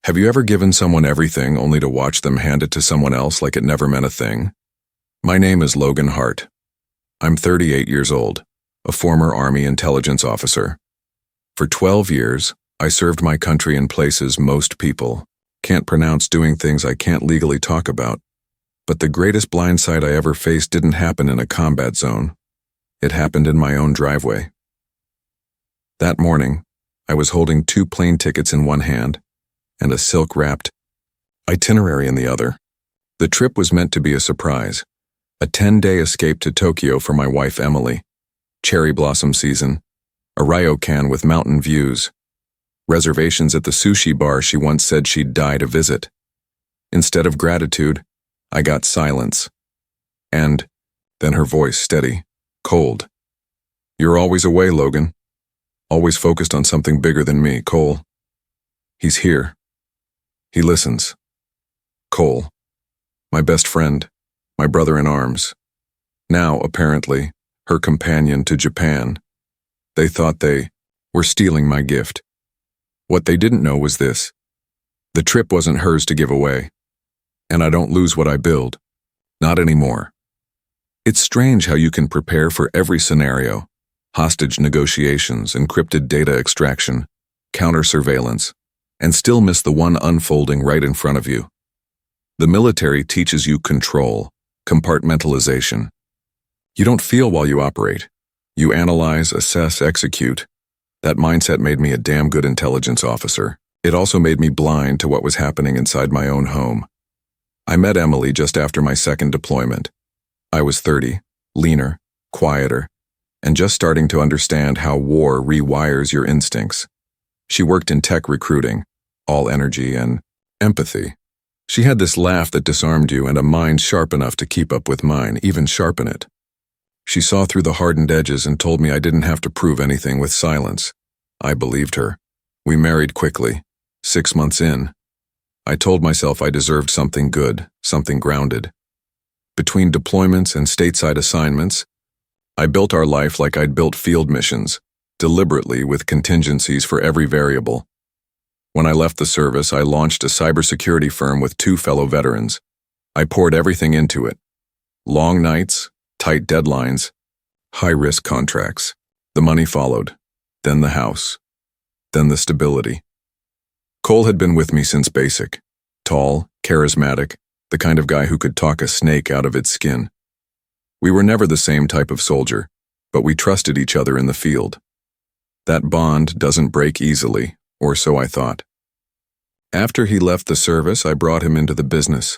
Have you ever given someone everything only to watch them hand it to someone else like it never meant a thing? My name is Logan Hart. I'm 38 years old, a former Army intelligence officer. For 12 years, I served my country in places most people can't pronounce, doing things I can't legally talk about. But the greatest blindside I ever faced didn't happen in a combat zone. It happened in my own driveway. That morning, I was holding 2 plane tickets in one hand and a silk-wrapped itinerary in the other. The trip was meant to be a surprise, a 10-day escape to Tokyo for my wife Emily, cherry blossom season, a ryokan with mountain views, reservations at the sushi bar she once said she'd die to visit. Instead of gratitude, I got silence. And then her voice, steady, cold. "You're always away, Logan. Always focused on something bigger than me, Cole. He's here. He listens. Cole. My best friend, my brother in arms. Now, apparently, her companion to Japan. They thought they were stealing my gift. What they didn't know was this. The trip wasn't hers to give away. And I don't lose what I build. Not anymore. It's strange how you can prepare for every scenario: hostage negotiations, encrypted data extraction, counter-surveillance, and still miss the one unfolding right in front of you. The military teaches you control, compartmentalization. You don't feel while you operate. You analyze, assess, execute. That mindset made me a damn good intelligence officer. It also made me blind to what was happening inside my own home. I met Emily just after my second deployment. I was 30, leaner, quieter, and just starting to understand how war rewires your instincts. She worked in tech recruiting, all energy and empathy. She had this laugh that disarmed you and a mind sharp enough to keep up with mine, even sharpen it. She saw through the hardened edges and told me I didn't have to prove anything with silence. I believed her. We married quickly. 6 months in, I told myself I deserved something good, something grounded. Between deployments and stateside assignments, I built our life like I'd built field missions, deliberately with contingencies for every variable. When I left the service, I launched a cybersecurity firm with 2 fellow veterans. I poured everything into it. Long nights, tight deadlines, high-risk contracts. The money followed, then the house, then the stability. Cole had been with me since basic. Tall, charismatic, the kind of guy who could talk a snake out of its skin. We were never the same type of soldier, but we trusted each other in the field. That bond doesn't break easily, or so I thought. After he left the service, I brought him into the business.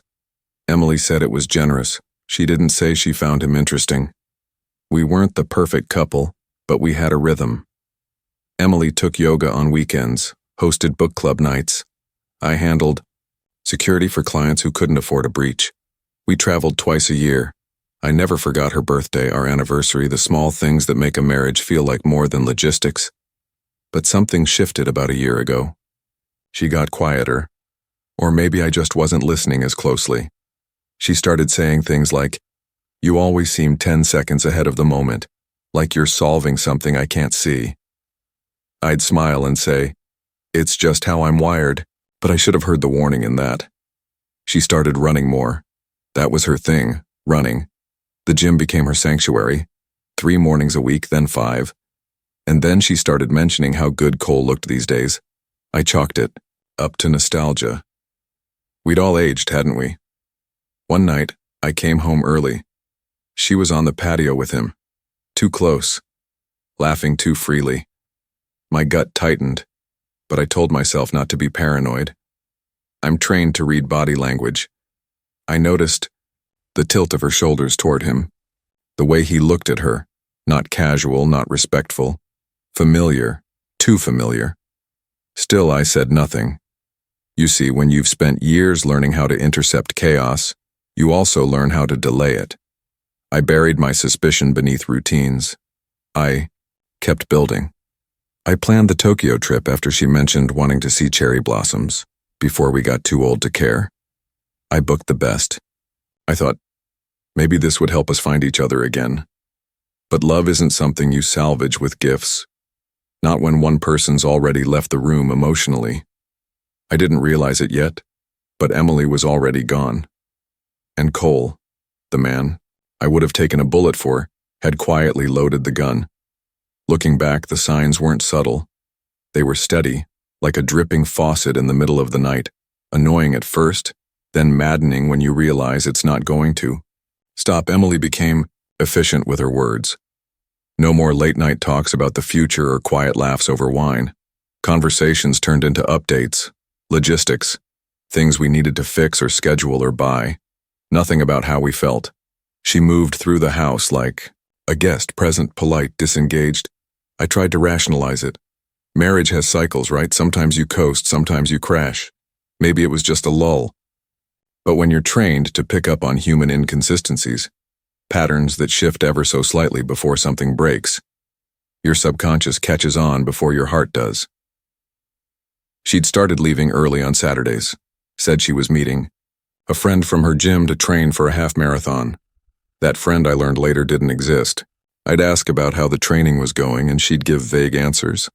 Emily said it was generous. She didn't say she found him interesting. We weren't the perfect couple, but we had a rhythm. Emily took yoga on weekends, hosted book club nights. I handled security for clients who couldn't afford a breach. We traveled twice a year. I never forgot her birthday, our anniversary, the small things that make a marriage feel like more than logistics. But something shifted about a year ago. She got quieter. Or maybe I just wasn't listening as closely. She started saying things like, "You always seem 10 seconds ahead of the moment, like you're solving something I can't see." I'd smile and say, "It's just how I'm wired," but I should have heard the warning in that. She started running more. That was her thing, running. The gym became her sanctuary. 3 mornings a week, then 5. And then she started mentioning how good Cole looked these days. I chalked it up to nostalgia. We'd all aged, hadn't we? One night, I came home early. She was on the patio with him. Too close. Laughing too freely. My gut tightened, but I told myself not to be paranoid. I'm trained to read body language. I noticed the tilt of her shoulders toward him, the way he looked at her, not casual, not respectful, familiar, too familiar. Still, I said nothing. You see, when you've spent years learning how to intercept chaos, you also learn how to delay it. I buried my suspicion beneath routines. I kept building. I planned the Tokyo trip after she mentioned wanting to see cherry blossoms, before we got too old to care. I booked the best. I thought, maybe this would help us find each other again. But love isn't something you salvage with gifts. Not when one person's already left the room emotionally. I didn't realize it yet, but Emily was already gone. And Cole, the man I would have taken a bullet for, had quietly loaded the gun. Looking back, the signs weren't subtle. They were steady, like a dripping faucet in the middle of the night, annoying at first, then maddening when you realize it's not going to. Stop. Emily became efficient with her words. No more late-night talks about the future or quiet laughs over wine. Conversations turned into updates, logistics, things we needed to fix or schedule or buy. Nothing about how we felt. She moved through the house like a guest, present, polite, disengaged. I tried to rationalize it. Marriage has cycles, right? Sometimes you coast, sometimes you crash. Maybe it was just a lull. But when you're trained to pick up on human inconsistencies, patterns that shift ever so slightly before something breaks, your subconscious catches on before your heart does. She'd started leaving early on Saturdays, said she was meeting a friend from her gym to train for a half marathon. That friend, I learned later, didn't exist. I'd ask about how the training was going and she'd give vague answers.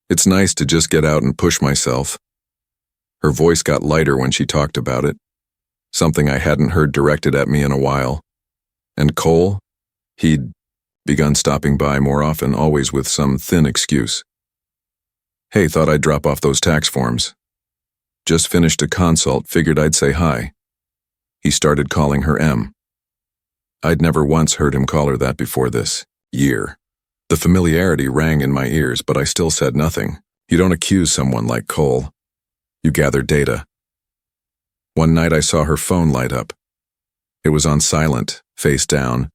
It's nice to just get out and push myself. Her voice got lighter when she talked about it, something I hadn't heard directed at me in a while. And Cole, he'd begun stopping by more often, always with some thin excuse. Hey, thought I'd drop off those tax forms. Just finished a consult, figured I'd say hi. He started calling her Em. I'd never once heard him call her that before this year. The familiarity rang in my ears, but I still said nothing. You don't accuse someone like Cole. You gather data. One night I saw her phone light up. It was on silent, face down,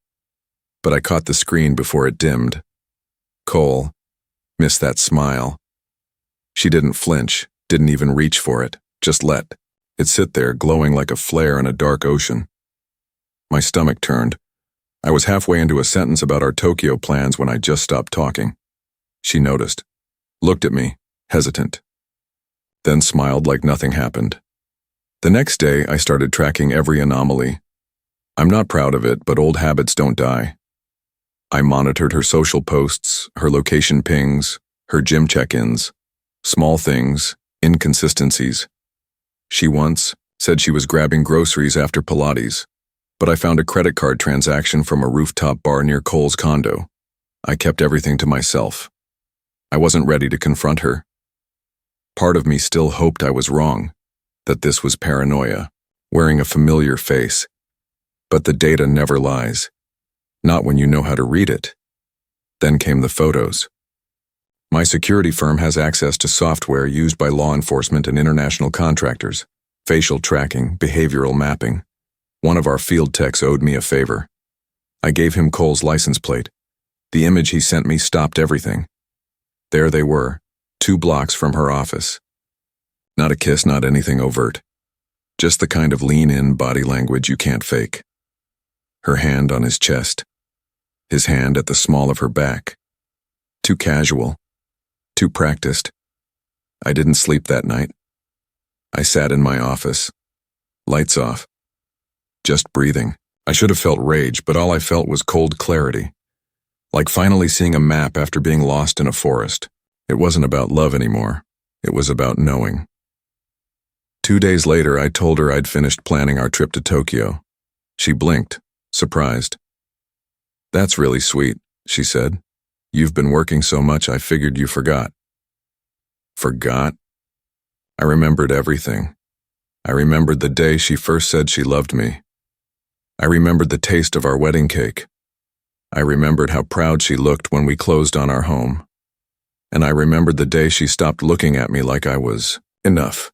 but I caught the screen before it dimmed. Cole missed that smile. She didn't flinch, didn't even reach for it, just let it sit there, glowing like a flare in a dark ocean. My stomach turned. I was halfway into a sentence about our Tokyo plans when I just stopped talking. She noticed, looked at me, hesitant, then smiled like nothing happened. The next day, I started tracking every anomaly. I'm not proud of it, but old habits don't die. I monitored her social posts, her location pings, her gym check-ins, small things, inconsistencies. She once said she was grabbing groceries after Pilates, but I found a credit card transaction from a rooftop bar near Cole's condo. I kept everything to myself. I wasn't ready to confront her. Part of me still hoped I was wrong, that this was paranoia, wearing a familiar face. But the data never lies. Not when you know how to read it. Then came the photos. My security firm has access to software used by law enforcement and international contractors. Facial tracking, behavioral mapping. One of our field techs owed me a favor. I gave him Cole's license plate. The image he sent me stopped everything. There they were, 2 blocks from her office. Not a kiss, not anything overt. Just the kind of lean-in body language you can't fake. Her hand on his chest. His hand at the small of her back. Too casual. Too practiced. I didn't sleep that night. I sat in my office. Lights off. Just breathing. I should have felt rage, but all I felt was cold clarity. Like finally seeing a map after being lost in a forest. It wasn't about love anymore. It was about knowing. 2 days later, I told her I'd finished planning our trip to Tokyo. She blinked, surprised. That's really sweet, she said. You've been working so much I figured you forgot. Forgot? I remembered everything. I remembered the day she first said she loved me. I remembered the taste of our wedding cake. I remembered how proud she looked when we closed on our home. And I remembered the day she stopped looking at me like I was enough.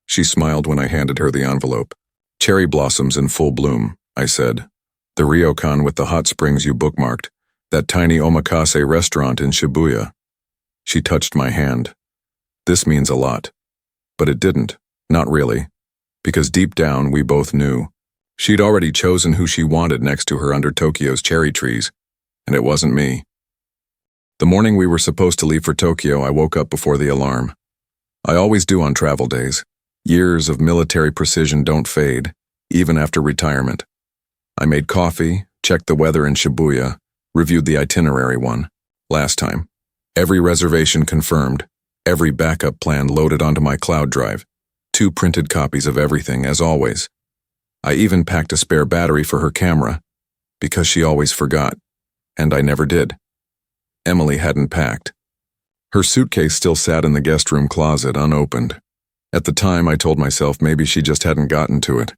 She smiled when I handed her the envelope. Cherry blossoms in full bloom, I said. The ryokan with the hot springs you bookmarked. That tiny omakase restaurant in Shibuya. She touched my hand. This means a lot. But it didn't, not really. Because deep down we both knew. She'd already chosen who she wanted next to her under Tokyo's cherry trees, and it wasn't me. The morning we were supposed to leave for Tokyo, I woke up before the alarm. I always do on travel days. Years of military precision don't fade, even after retirement. I made coffee, checked the weather in Shibuya, reviewed the itinerary last time. Every reservation confirmed, every backup plan loaded onto my cloud drive. 2 printed copies of everything, as always. I even packed a spare battery for her camera, because she always forgot, and I never did. Emily hadn't packed. Her suitcase still sat in the guest room closet, unopened. At the time, I told myself maybe she just hadn't gotten to it,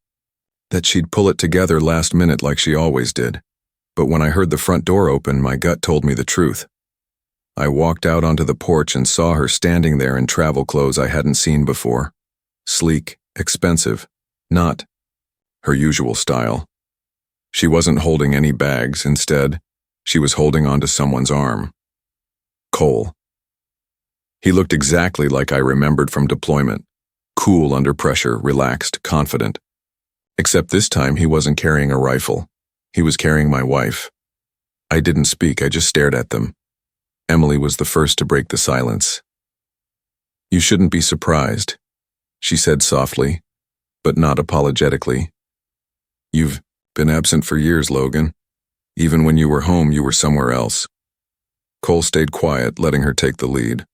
that she'd pull it together last minute like she always did. But when I heard the front door open, my gut told me the truth. I walked out onto the porch and saw her standing there in travel clothes I hadn't seen before. Sleek, expensive, not her usual style. She wasn't holding any bags. Instead, she was holding onto someone's arm. Cole. He looked exactly like I remembered from deployment. Cool under pressure, relaxed, confident. Except this time he wasn't carrying a rifle. He was carrying my wife. I didn't speak, I just stared at them. Emily was the first to break the silence. "You shouldn't be surprised," she said softly, but not apologetically. "You've been absent for years, Logan. Even when you were home, you were somewhere else." Cole stayed quiet, letting her take the lead.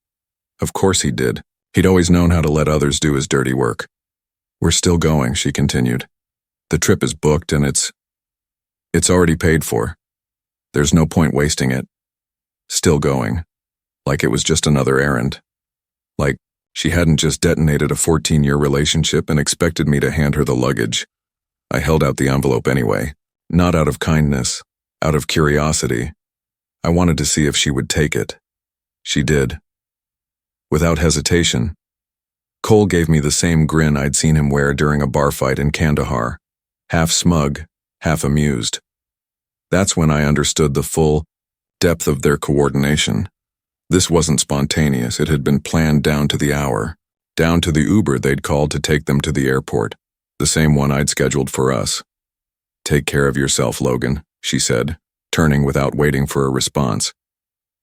Of course he did. He'd always known how to let others do his dirty work. "We're still going," she continued. "The trip is booked and it's already paid for. There's no point wasting it." Still going. Like it was just another errand. Like she hadn't just detonated a 14-year relationship and expected me to hand her the luggage. I held out the envelope anyway, not out of kindness, out of curiosity. I wanted to see if she would take it. She did. Without hesitation. Cole gave me the same grin I'd seen him wear during a bar fight in Kandahar, half smug, half amused. That's when I understood the full depth of their coordination. This wasn't spontaneous, it had been planned down to the hour, down to the Uber they'd called to take them to the airport, the same one I'd scheduled for us. "Take care of yourself, Logan," she said, turning without waiting for a response.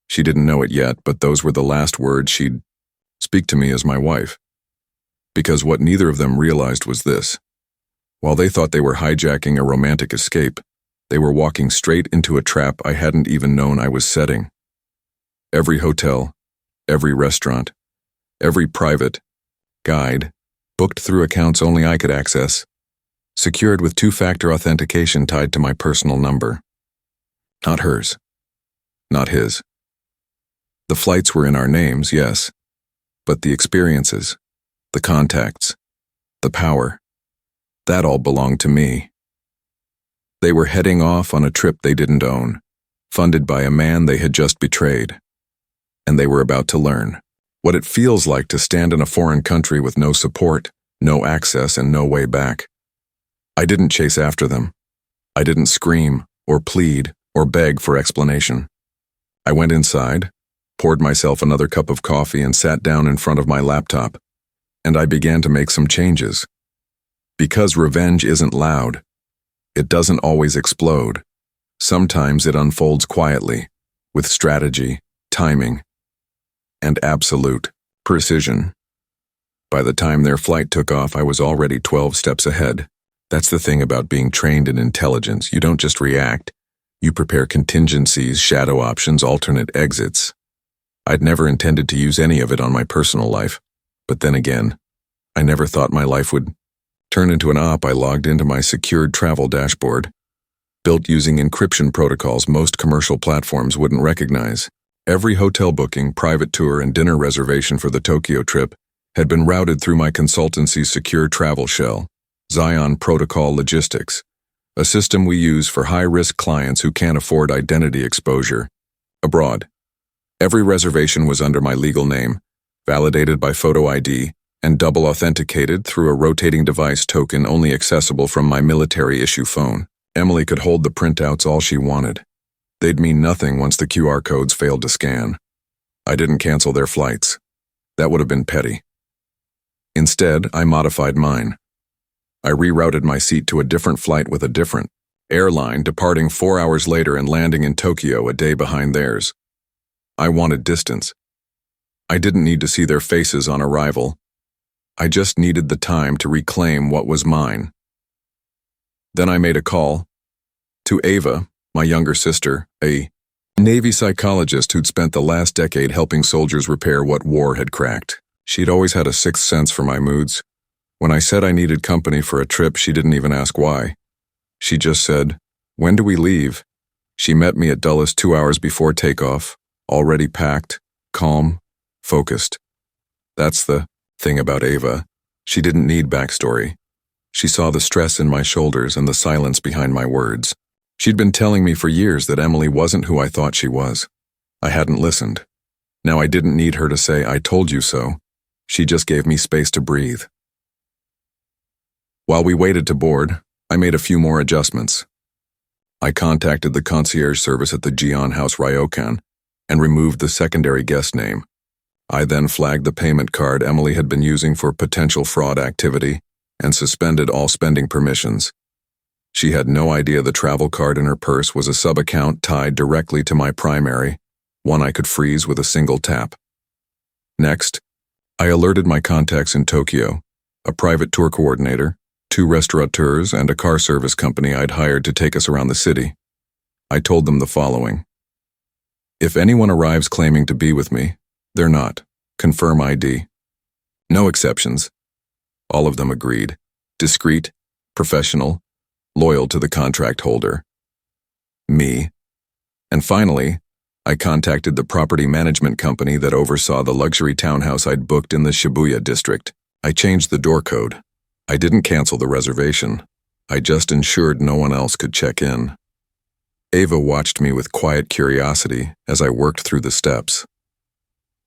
She didn't know it yet, but those were the last words she'd speak to me as my wife. Because what neither of them realized was this. While they thought they were hijacking a romantic escape, they were walking straight into a trap I hadn't even known I was setting. Every hotel, every restaurant, every private guide, booked through accounts only I could access, secured with 2-factor authentication tied to my personal number. Not hers. Not his. The flights were in our names, yes, but the experiences, the contacts, the power, that all belonged to me. They were heading off on a trip they didn't own, funded by a man they had just betrayed. And they were about to learn what it feels like to stand in a foreign country with no support, no access, and no way back. I didn't chase after them. I didn't scream, or plead, or beg for explanation. I went inside, poured myself another cup of coffee, and sat down in front of my laptop. And I began to make some changes. Because revenge isn't loud. It doesn't always explode. Sometimes it unfolds quietly, with strategy, timing, and absolute precision. By the time their flight took off, I was already 12 steps ahead. That's the thing about being trained in intelligence. You don't just react. You prepare contingencies, shadow options, alternate exits. I'd never intended to use any of it on my personal life. But then again, I never thought my life would turn into an op. I logged into my secured travel dashboard, built using encryption protocols most commercial platforms wouldn't recognize. Every hotel booking, private tour, and dinner reservation for the Tokyo trip had been routed through my consultancy's secure travel shell, Zion Protocol Logistics, a system we use for high-risk clients who can't afford identity exposure abroad. Every reservation was under my legal name, validated by photo ID, and double authenticated through a rotating device token only accessible from my military-issue phone. Emily could hold the printouts all she wanted. They'd mean nothing once the QR codes failed to scan. I didn't cancel their flights. That would have been petty. Instead, I modified mine. I rerouted my seat to a different flight with a different airline, departing 4 hours later and landing in Tokyo a day behind theirs. I wanted distance. I didn't need to see their faces on arrival. I just needed the time to reclaim what was mine. Then I made a call to Ava, my younger sister, a Navy psychologist who'd spent the last decade helping soldiers repair what war had cracked. She'd always had a sixth sense for my moods. When I said I needed company for a trip, she didn't even ask why. She just said, "When do we leave?" She met me at Dulles 2 hours before takeoff, already packed, calm, focused. That's the thing about Ava. She didn't need backstory. She saw the stress in my shoulders and the silence behind my words. She'd been telling me for years that Emily wasn't who I thought she was. I hadn't listened. Now I didn't need her to say, "I told you so." She just gave me space to breathe. While we waited to board, I made a few more adjustments. I contacted the concierge service at the Gion House Ryokan and removed the secondary guest name. I then flagged the payment card Emily had been using for potential fraud activity and suspended all spending permissions. She had no idea the travel card in her purse was a sub-account tied directly to my primary, one I could freeze with a single tap. Next, I alerted my contacts in Tokyo, a private tour coordinator, 2 restaurateurs, and a car service company I'd hired to take us around the city. I told them the following. If anyone arrives claiming to be with me, they're not. Confirm ID. No exceptions. All of them agreed. Discreet, professional, loyal to the contract holder. Me. And finally, I contacted the property management company that oversaw the luxury townhouse I'd booked in the Shibuya district. I changed the door code. I didn't cancel the reservation. I just ensured no one else could check in. Ava watched me with quiet curiosity as I worked through the steps.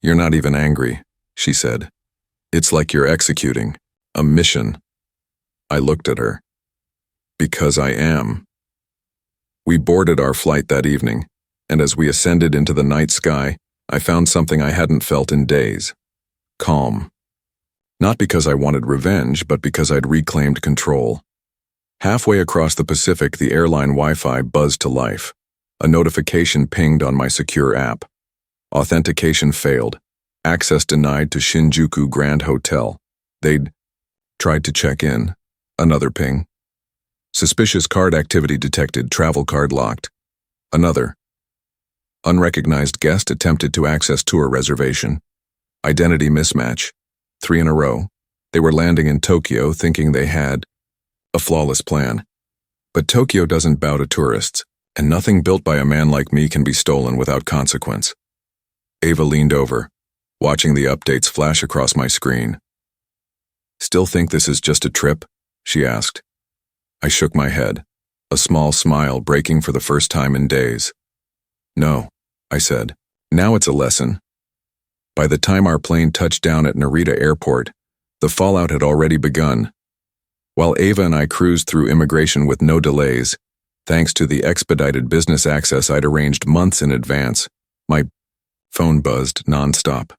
"You're not even angry," she said. "It's like you're executing a mission." I looked at her. "Because I am." We boarded our flight that evening, and as we ascended into the night sky, I found something I hadn't felt in days. Calm. Not because I wanted revenge, but because I'd reclaimed control. Halfway across the Pacific, the airline Wi-Fi buzzed to life. A notification pinged on my secure app. Authentication failed. Access denied to Shinjuku Grand Hotel. They'd tried to check in. Another ping. Suspicious card activity detected. Travel card locked. Another. Unrecognized guest attempted to access tour reservation. Identity mismatch. 3 in a row. They were landing in Tokyo thinking they had a flawless plan. But Tokyo doesn't bow to tourists, and nothing built by a man like me can be stolen without consequence. Ava leaned over, watching the updates flash across my screen. "Still think this is just a trip?" she asked. I shook my head, a small smile breaking for the first time in days. "No," I said. "Now it's a lesson." By the time our plane touched down at Narita Airport, the fallout had already begun. While Ava and I cruised through immigration with no delays, thanks to the expedited business access I'd arranged months in advance, my phone buzzed nonstop.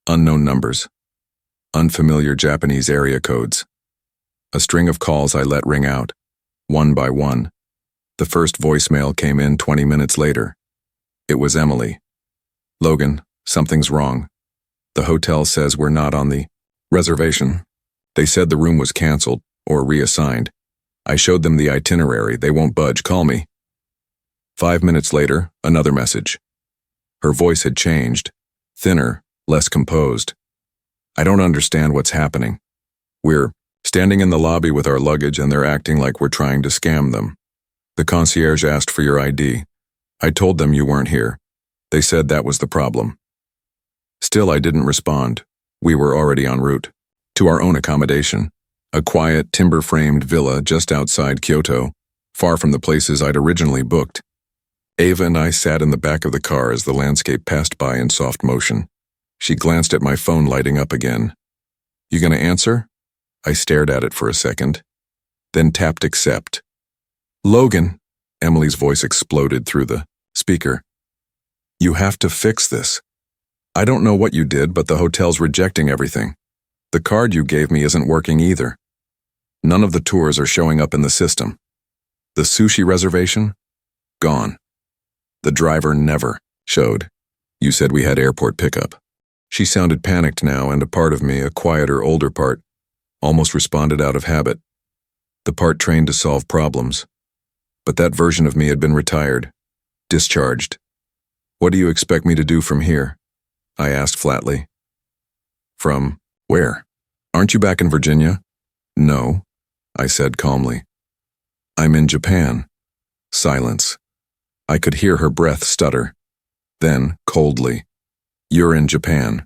Unknown numbers. Unfamiliar Japanese area codes. A string of calls I let ring out, one by one. The first voicemail came in 20 minutes later. It was Emily. "Logan, something's wrong. The hotel says we're not on the reservation. They said the room was canceled or reassigned. I showed them the itinerary. They won't budge. Call me." 5 minutes later, another message. Her voice had changed, thinner, less composed. "I don't understand what's happening. We're standing in the lobby with our luggage and they're acting like we're trying to scam them. The concierge asked for your ID. I told them you weren't here. They said that was the problem." Still, I didn't respond. We were already en route to our own accommodation, a quiet, timber-framed villa just outside Kyoto, far from the places I'd originally booked. Ava and I sat in the back of the car as the landscape passed by in soft motion. She glanced at my phone lighting up again. "You gonna answer?" I stared at it for a second, then tapped accept. "Logan," Emily's voice exploded through the speaker. "You have to fix this. I don't know what you did, but the hotel's rejecting everything. The card you gave me isn't working either. None of the tours are showing up in the system. The sushi reservation? Gone. The driver never showed. You said we had airport pickup." She sounded panicked now, and a part of me, a quieter, older part, almost responded out of habit. The part trained to solve problems. But that version of me had been retired, discharged. "What do you expect me to do from here?" I asked flatly. "From where? Aren't you back in Virginia?" No, I said calmly. I'm in Japan. Silence. I could hear her breath stutter. Then, coldly, you're in Japan.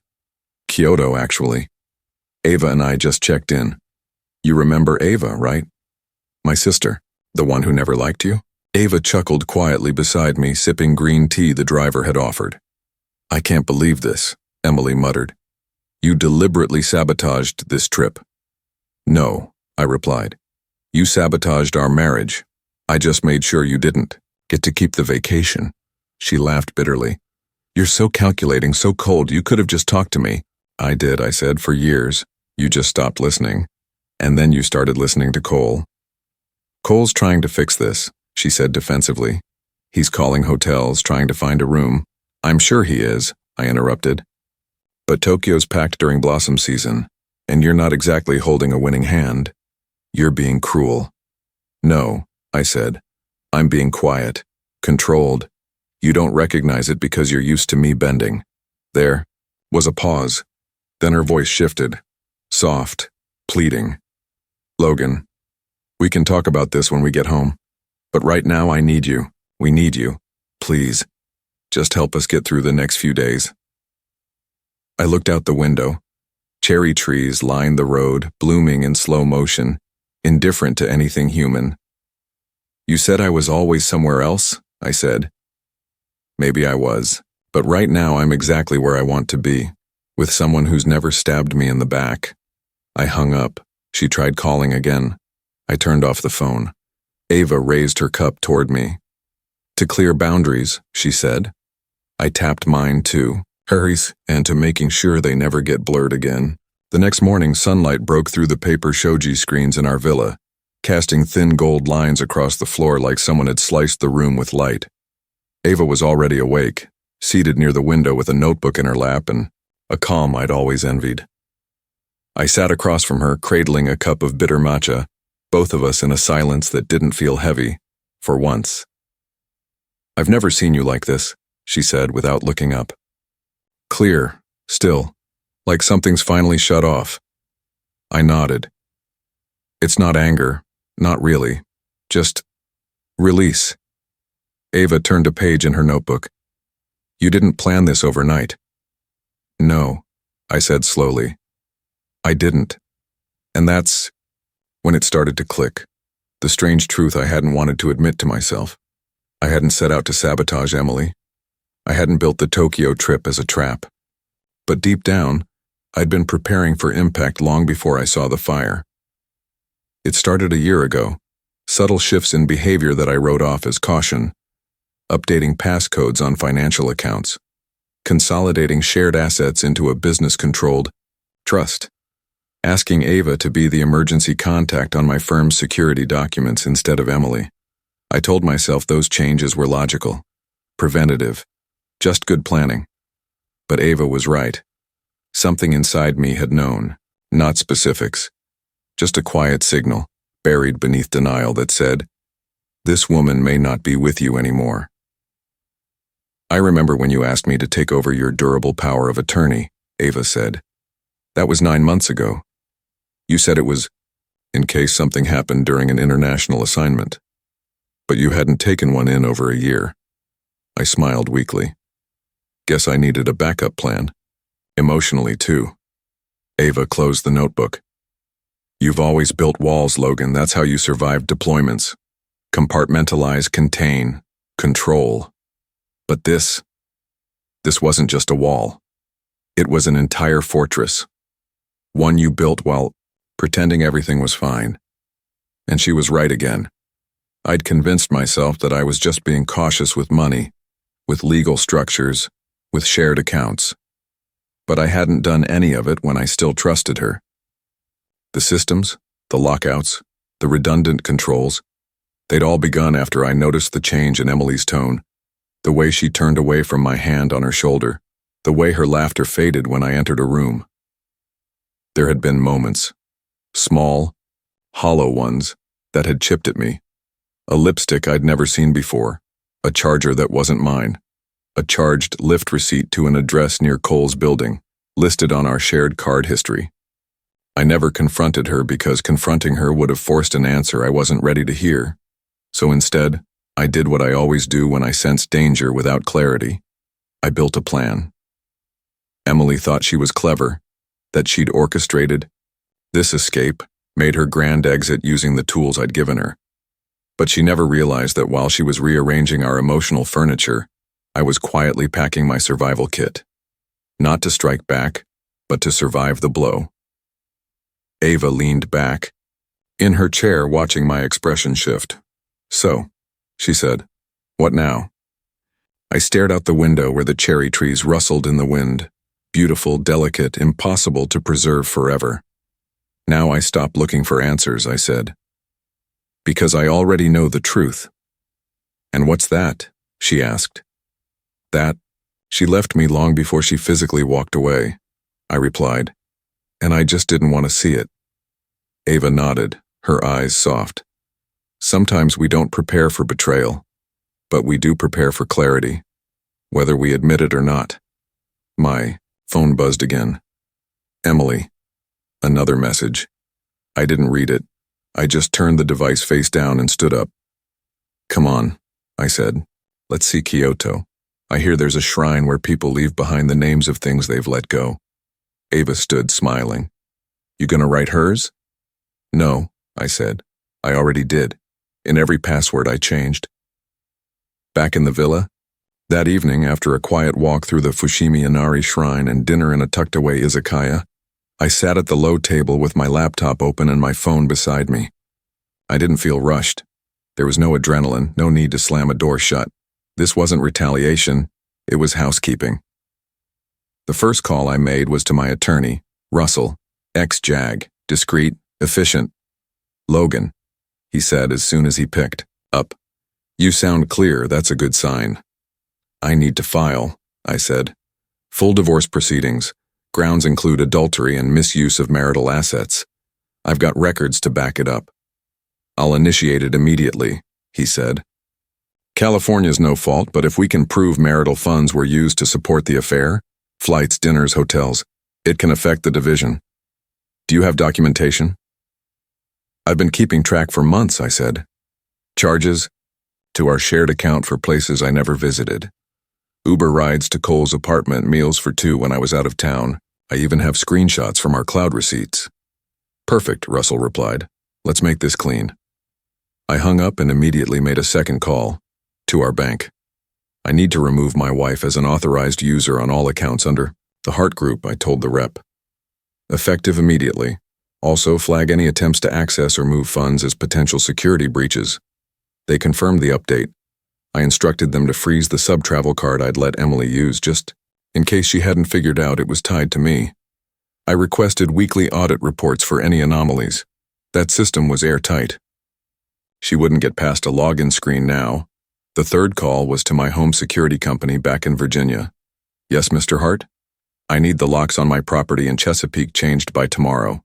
Kyoto, actually. Ava and I just checked in. You remember Ava, right? My sister, the one who never liked you? Ava chuckled quietly beside me, sipping green tea the driver had offered. I can't believe this, Emily muttered. You deliberately sabotaged this trip. No, I replied. You sabotaged our marriage. I just made sure you didn't get to keep the vacation. She laughed bitterly. You're so calculating, so cold, you could have just talked to me. I did, I said, for years. You just stopped listening. And then you started listening to Cole. Cole's trying to fix this, she said defensively. He's calling hotels, trying to find a room. I'm sure he is, I interrupted. But Tokyo's packed during blossom season, and you're not exactly holding a winning hand. You're being cruel. No, I said. I'm being quiet, controlled. You don't recognize it because you're used to me bending. There was a pause. Then her voice shifted, soft, pleading. Logan, we can talk about this when we get home. But right now I need you. We need you. Please. Just help us get through the next few days. I looked out the window. Cherry trees lined the road, blooming in slow motion, indifferent to anything human. You said I was always somewhere else, I said. Maybe I was, but right now I'm exactly where I want to be, with someone who's never stabbed me in the back. I hung up. She tried calling again. I turned off the phone. Ava raised her cup toward me. To clear boundaries, she said. I tapped mine too. Hurries, and to making sure they never get blurred again. The next morning, sunlight broke through the paper shoji screens in our villa, casting thin gold lines across the floor like someone had sliced the room with light. Ava was already awake, seated near the window with a notebook in her lap and a calm I'd always envied. I sat across from her, cradling a cup of bitter matcha, both of us in a silence that didn't feel heavy, for once. I've never seen you like this, she said without looking up. Clear, still, like something's finally shut off. I nodded. It's not anger, not really, just release. Ava turned a page in her notebook. You didn't plan this overnight. No, I said slowly. I didn't. And that's when it started to click. The strange truth I hadn't wanted to admit to myself. I hadn't set out to sabotage Emily. I hadn't built the Tokyo trip as a trap. But deep down, I'd been preparing for impact long before I saw the fire. It started a year ago, subtle shifts in behavior that I wrote off as caution, updating passcodes on financial accounts, consolidating shared assets into a business-controlled trust, asking Ava to be the emergency contact on my firm's security documents instead of Emily. I told myself those changes were logical, preventative, just good planning. But Ava was right. Something inside me had known, not specifics, just a quiet signal, buried beneath denial that said, this woman may not be with you anymore. I remember when you asked me to take over your durable power of attorney, Ava said. That was 9 months ago. You said it was in case something happened during an international assignment. But you hadn't taken one in over a year. I smiled weakly. Guess I needed a backup plan. Emotionally, too. Ava closed the notebook. You've always built walls, Logan. That's how you survived deployments. Compartmentalize, contain, control. But this wasn't just a wall. It was an entire fortress. One you built while pretending everything was fine. And she was right again. I'd convinced myself that I was just being cautious with money, with legal structures, with shared accounts. But I hadn't done any of it when I still trusted her. The systems, the lockouts, the redundant controls, they'd all begun after I noticed the change in Emily's tone, the way she turned away from my hand on her shoulder, the way her laughter faded when I entered a room. There had been moments, small, hollow ones, that had chipped at me. A lipstick I'd never seen before, a charger that wasn't mine, a charged lift receipt to an address near Cole's building, listed on our shared card history. I never confronted her because confronting her would have forced an answer I wasn't ready to hear. So instead, I did what I always do when I sense danger without clarity. I built a plan. Emily thought she was clever, that she'd orchestrated this escape, made her grand exit using the tools I'd given her. But she never realized that while she was rearranging our emotional furniture, I was quietly packing my survival kit. Not to strike back, but to survive the blow. Ava leaned back, in her chair watching my expression shift. "So," she said, "what now?" I stared out the window where the cherry trees rustled in the wind, beautiful, delicate, impossible to preserve forever. "Now I stop looking for answers," I said. "Because I already know the truth." "And what's that?" she asked. "That? She left me long before she physically walked away," I replied, "and I just didn't want to see it." Ava nodded, her eyes soft. "Sometimes we don't prepare for betrayal, but we do prepare for clarity, whether we admit it or not." My phone buzzed again. "Emily." Another message. I didn't read it. I just turned the device face down and stood up. "Come on," I said. "Let's see Kyoto. I hear there's a shrine where people leave behind the names of things they've let go." Ava stood, smiling. "You gonna write hers?" "No," I said. "I already did. In every password I changed." Back in the villa, that evening after a quiet walk through the Fushimi Inari shrine and dinner in a tucked-away izakaya, I sat at the low table with my laptop open and my phone beside me. I didn't feel rushed. There was no adrenaline, no need to slam a door shut. This wasn't retaliation, it was housekeeping. The first call I made was to my attorney, Russell, ex-JAG, discreet, efficient. "Logan," he said as soon as he picked up. "You sound clear, that's a good sign." "I need to file," I said. "Full divorce proceedings. Grounds include adultery and misuse of marital assets. I've got records to back it up." "I'll initiate it immediately," he said. "California's no fault, but if we can prove marital funds were used to support the affair, flights, dinners, hotels, it can affect the division. Do you have documentation?" "I've been keeping track for months," I said. "Charges?" "To our shared account for places I never visited. Uber rides to Cole's apartment, meals for two when I was out of town. I even have screenshots from our cloud receipts." "Perfect," Russell replied. "Let's make this clean." I hung up and immediately made a second call, to our bank. "I need to remove my wife as an authorized user on all accounts under the Hart Group," I told the rep. "Effective immediately. Also flag any attempts to access or move funds as potential security breaches." They confirmed the update. I instructed them to freeze the sub-travel card I'd let Emily use just in case she hadn't figured out it was tied to me. I requested weekly audit reports for any anomalies. That system was airtight. She wouldn't get past a login screen now. The third call was to my home security company back in Virginia. "Yes, Mr. Hart? I need the locks on my property in Chesapeake changed by tomorrow.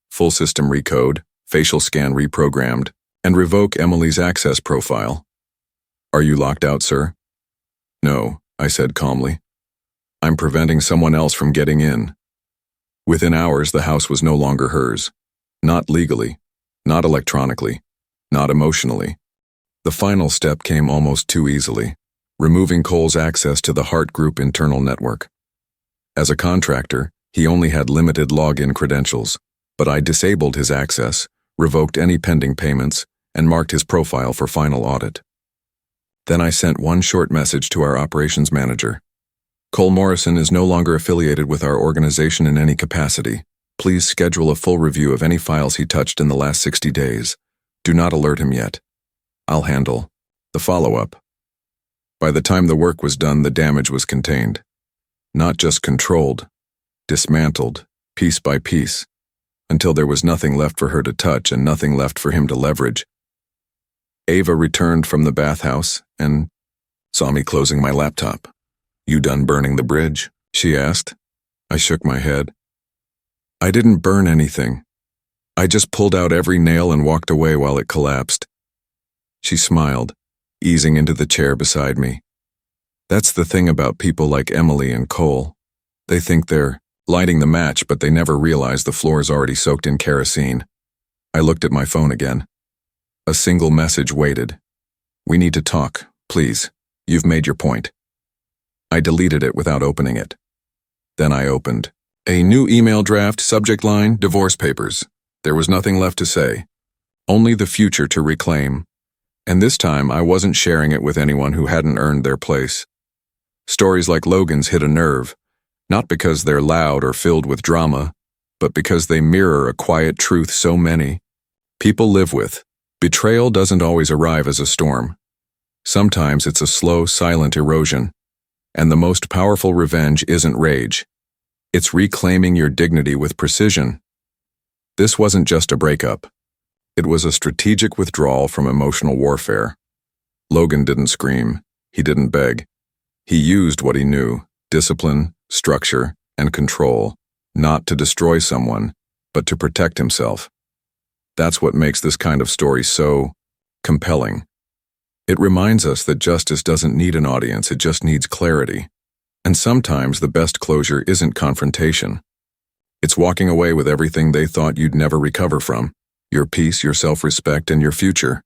Full system recode, facial scan reprogrammed, and revoke Emily's access profile." "Are you locked out, sir?" "No," I said calmly. "I'm preventing someone else from getting in." Within hours, the house was no longer hers. Not legally, not electronically, not emotionally. The final step came almost too easily, removing Cole's access to the Hart Group internal network. As a contractor, he only had limited login credentials, but I disabled his access, revoked any pending payments, and marked his profile for final audit. Then I sent one short message to our operations manager. "Cole Morrison is no longer affiliated with our organization in any capacity. Please schedule a full review of any files he touched in the last 60 days. Do not alert him yet. I'll handle the follow-up." By the time the work was done, the damage was contained. Not just controlled, dismantled, piece by piece, until there was nothing left for her to touch and nothing left for him to leverage. Ava returned from the bathhouse and saw me closing my laptop. "You done burning the bridge?" she asked. I shook my head. "I didn't burn anything. I just pulled out every nail and walked away while it collapsed." She smiled, easing into the chair beside me. "That's the thing about people like Emily and Cole. They think they're lighting the match, but they never realized the floor is already soaked in kerosene. I looked at my phone again. A single message waited. "We need to talk, please. You've made your point." I deleted it without opening it. Then I opened. A new email draft, subject line, divorce papers. There was nothing left to say. Only the future to reclaim. And this time I wasn't sharing it with anyone who hadn't earned their place. Stories like Logan's hit a nerve, not because they're loud or filled with drama, but because they mirror a quiet truth so many people live with. Betrayal doesn't always arrive as a storm. Sometimes it's a slow, silent erosion. And the most powerful revenge isn't rage. It's reclaiming your dignity with precision. This wasn't just a breakup. It was a strategic withdrawal from emotional warfare. Logan didn't scream. He didn't beg. He used what he knew: discipline, structure, and control, not to destroy someone, but to protect himself. That's what makes this kind of story so compelling. It reminds us that justice doesn't need an audience, it just needs clarity. And sometimes the best closure isn't confrontation. It's walking away with everything they thought you'd never recover from: your peace, your self-respect, and your future.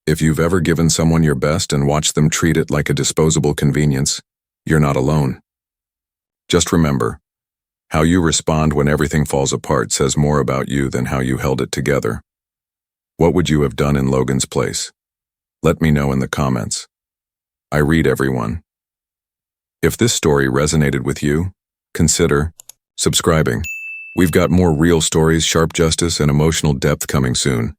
If you've ever given someone your best and watched them treat it like a disposable convenience, you're not alone. Just remember, how you respond when everything falls apart says more about you than how you held it together. What would you have done in Logan's place? Let me know in the comments. I read everyone. If this story resonated with you, consider subscribing. We've got more real stories, sharp justice, and emotional depth coming soon.